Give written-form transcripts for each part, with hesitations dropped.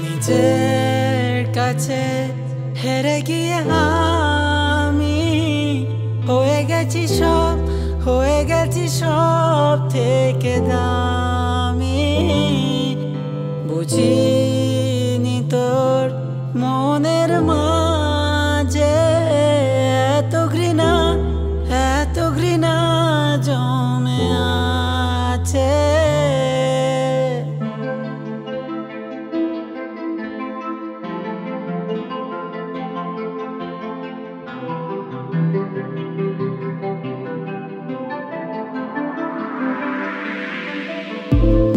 নিজের কাছে হেরে গিয়ে আমি হয়ে গেছি সব থেকে দামি। বুঝিনি তোর মনের মাঝে এত ঘৃণা জমে আছে।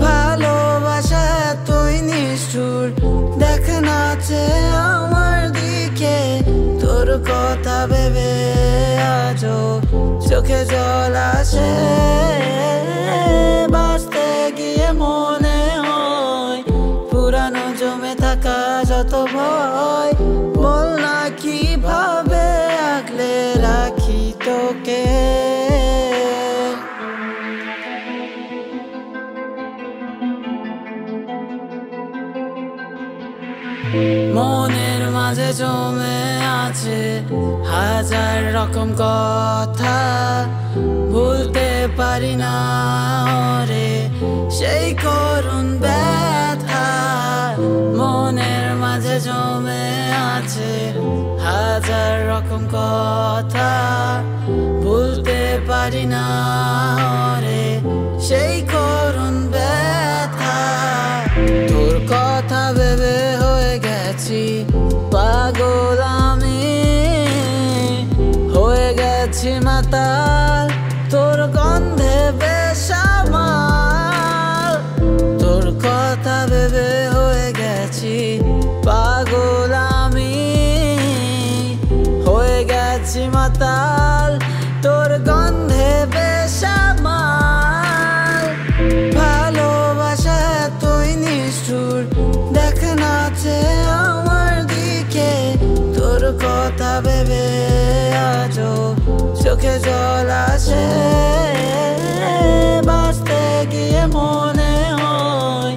ভালোবাসা তুই নিষ্ঠুর, দেখ নাচে আমার দিকে। তোর কথা ভেবে আজও চোখে জল আসে। বাঁচতে গিয়ে মনে হয় পুরানো জমে থাকা যত ভয়। বল না কিভাবে আগলে রাখি তোকে। মনের মাঝে জমে আছে হাজার রকম কথা, ভুলতে পারি না রে সেই করুণ ব্যথা। মনের মাঝে জমে আছে হাজার রকম কথা, ভুলতে পারি না রে সেই করুণ ব্যথা। তোর কথা ভেবে হয়ে গেছি পাগল আমি, হয়ে গেছি মাতাল তোর গন্ধে বেসামাল। তোর কথা ভেবে হয়ে গেছি পাগল আমি, হয়ে গেছি মাতাল তোর গন্ধে বেসামাল। ভালোবাসা তুই নিষ্ঠুর, দেখ নাচে আমার দিকে। তোর কথা ভেবে আজও চোখে জল আসে। বাঁচতে গিয়ে মনে হয়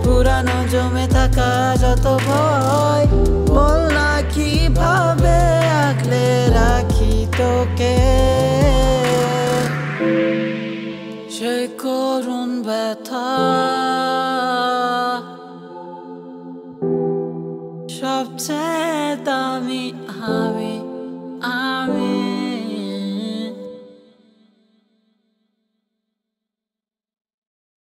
পুরানো জমে থাকা যত ভয়। বল না কিভাবে আগলে রাখি তোকে সেই করুণ ব্যথা। সবচেয়ে দামি আমি